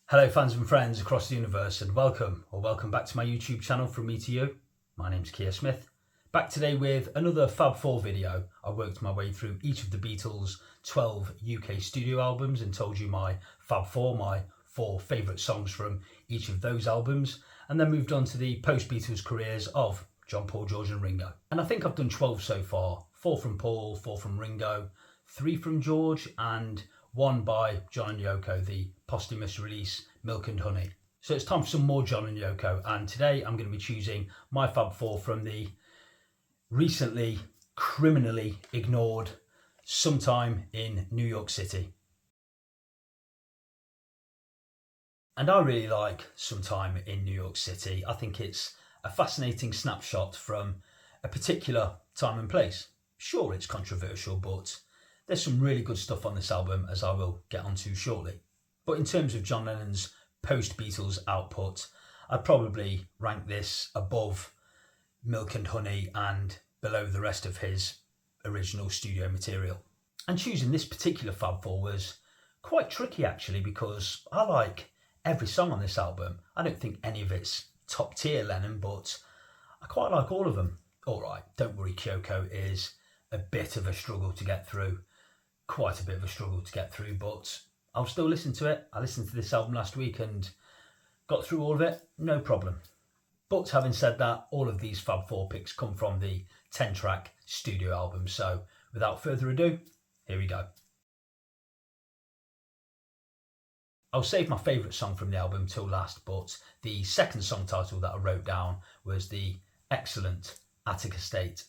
Hello fans and friends across the universe, and welcome back to my YouTube channel From Me to You. My name's Keir Smith. Back today with another Fab 4 video. I worked my way through each of the Beatles' 12 UK studio albums and told you my Fab 4, my 4 favourite songs from each of those albums, and then moved on to the post-Beatles careers of John, Paul, George and Ringo. And I think I've done 12 so far. 4 from Paul, 4 from Ringo, 3 from George, and 1 by John and Yoko, the posthumous release Milk and Honey. So it's time for some more John and Yoko, and today I'm going to be choosing my Fab 4 from the recently criminally ignored Sometime in New York City. And I really like Sometime in New York City. I think it's a fascinating snapshot from a particular time and place. Sure, it's controversial, but there's some really good stuff on this album, as I will get onto shortly. But in terms of John Lennon's post-Beatles output, I'd probably rank this above Milk and Honey and below the rest of his original studio material. And choosing this particular Fab 4 was quite tricky actually, because I like every song on this album. I don't think any of it's top tier Lennon, but I quite like all of them. Alright, Don't Worry Kyoko is a bit of a struggle to get through. Quite a bit of a struggle to get through, but I'll still listen to it. I listened to this album last week and got through all of it, no problem. But having said that, all of these Fab 4 picks come from the 10-track studio album. So without further ado, here we go. I'll save my favourite song from the album till last, but the second song title that I wrote down was the excellent Attica State.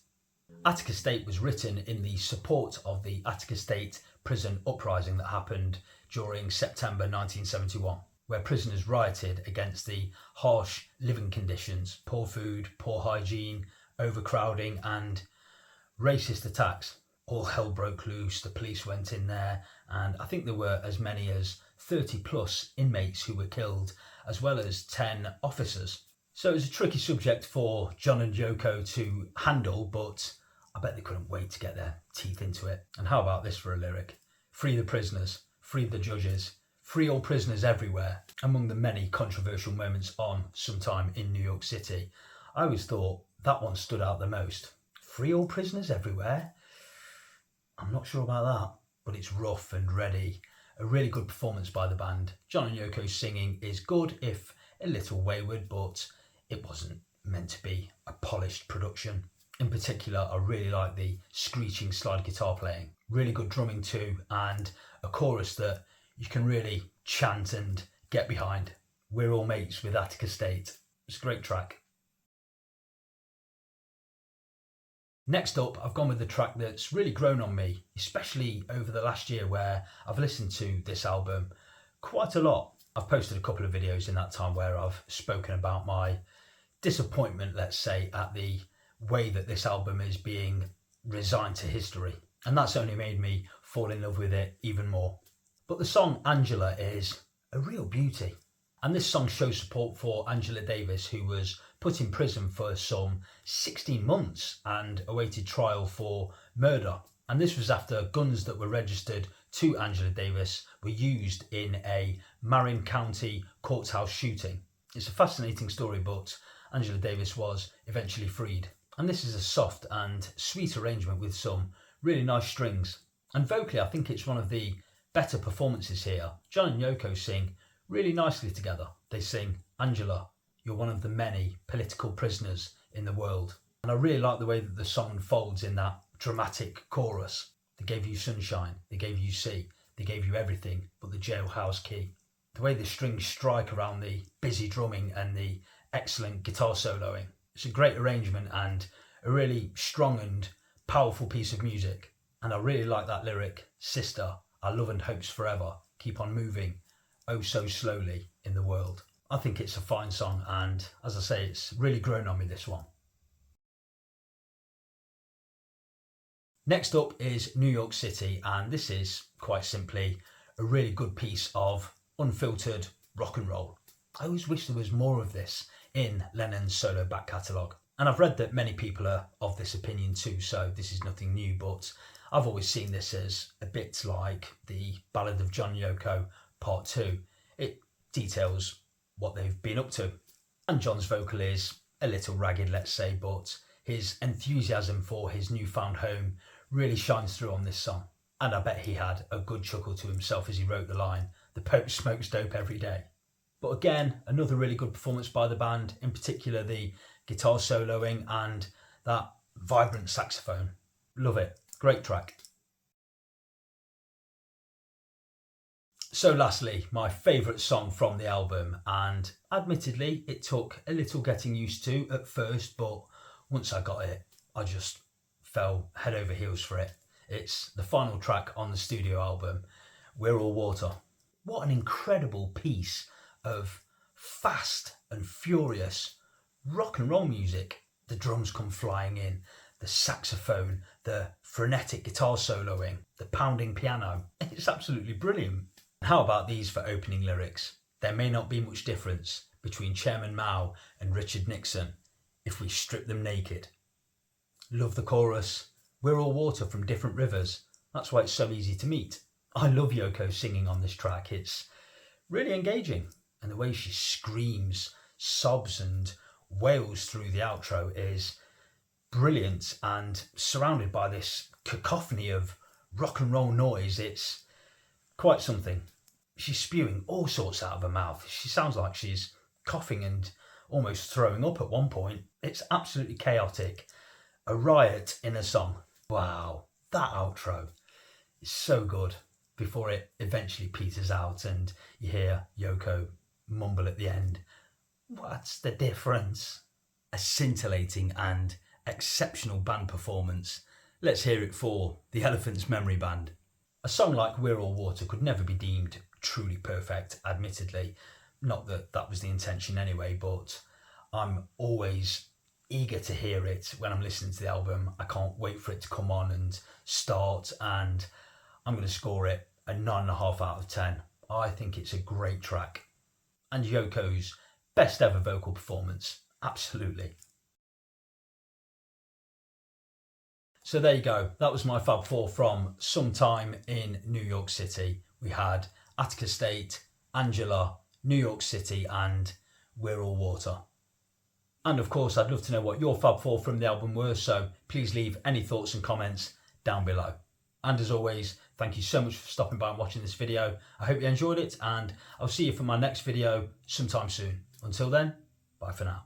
Attica State was written in the support of the Attica State prison uprising that happened during September 1971, where prisoners rioted against the harsh living conditions, poor food, poor hygiene, overcrowding and racist attacks. All hell broke loose, the police went in there, and I think there were as many as 30 plus inmates who were killed, as well as 10 officers. So it was a tricky subject for John and Yoko to handle, but I bet they couldn't wait to get their teeth into it. And how about this for a lyric? Free the prisoners, free the judges, free all prisoners everywhere. Among the many controversial moments on Sometime in New York City, I always thought that one stood out the most. Free all prisoners everywhere? I'm not sure about that, but it's rough and ready. A really good performance by the band. John and Yoko's singing is good, if a little wayward, but it wasn't meant to be a polished production. In particular, I really like the screeching slide guitar playing. Really good drumming too, and a chorus that you can really chant and get behind. We're all mates with Attica State. It's a great track. Next up, I've gone with the track that's really grown on me, especially over the last year, where I've listened to this album quite a lot. I've posted a couple of videos in that time where I've spoken about my disappointment, let's say, at the way that this album is being resigned to history. And that's only made me fall in love with it even more. But the song Angela is a real beauty. And this song shows support for Angela Davis, who was put in prison for some 16 months and awaited trial for murder. And this was after guns that were registered to Angela Davis were used in a Marin County courthouse shooting. It's a fascinating story, but Angela Davis was eventually freed. And this is a soft and sweet arrangement with some really nice strings. And vocally, I think it's one of the better performances here. John and Yoko sing really nicely together. They sing, Angela, you're one of the many political prisoners in the world. And I really like the way that the song unfolds in that dramatic chorus. They gave you sunshine, they gave you sea, they gave you everything but the jailhouse key. The way the strings strike around the busy drumming and the excellent guitar soloing. It's a great arrangement and a really strong and powerful piece of music. And I really like that lyric, sister, our love and hopes forever, keep on moving, oh so slowly in the world. I think it's a fine song, and as I say, it's really grown on me, this one. Next up is New York City, and this is quite simply a really good piece of unfiltered rock and roll. I always wish there was more of this in Lennon's solo back catalogue. And I've read that many people are of this opinion too, so this is nothing new, but I've always seen this as a bit like the Ballad of John Yoko Part 2. It details what they've been up to. And John's vocal is a little ragged, let's say, but his enthusiasm for his newfound home really shines through on this song. And I bet he had a good chuckle to himself as he wrote the line, "The Pope smokes dope every day." But again, another really good performance by the band, in particular the guitar soloing and that vibrant saxophone. Love it. Great track. So lastly, my favourite song from the album, and admittedly it took a little getting used to at first, but once I got it, I just fell head over heels for it. It's the final track on the studio album, We're All Water. What an incredible piece of fast and furious rock and roll music. The drums come flying in, the saxophone, the frenetic guitar soloing, the pounding piano. It's absolutely brilliant. How about these for opening lyrics? There may not be much difference between Chairman Mao and Richard Nixon if we strip them naked. Love the chorus. We're all water from different rivers. That's why it's so easy to meet. I love Yoko singing on this track. It's really engaging. And the way she screams, sobs and wails through the outro is brilliant, and surrounded by this cacophony of rock and roll noise. It's quite something. She's spewing all sorts out of her mouth. She sounds like she's coughing and almost throwing up at one point. It's absolutely chaotic. A riot in a song. Wow, that outro is so good before it eventually peters out and you hear Yoko mumble at the end, "What's the difference?" A scintillating and exceptional band performance. Let's hear it for the Elephant's Memory Band. A song like We're All Water could never be deemed truly perfect, admittedly. Not that that was the intention anyway, but I'm always eager to hear it when I'm listening to the album. I can't wait for it to come on and start, and I'm going to score it a 9.5 out of 10. I think it's a great track. And Yoko's best ever vocal performance. Absolutely. So there you go. That was my Fab 4 from Sometime in New York City. We had Attica State, Angela, New York City, and We're All Water. And of course, I'd love to know what your Fab 4 from the album were, so please leave any thoughts and comments down below. And as always, thank you so much for stopping by and watching this video. I hope you enjoyed it, and I'll see you for my next video sometime soon. Until then, bye for now.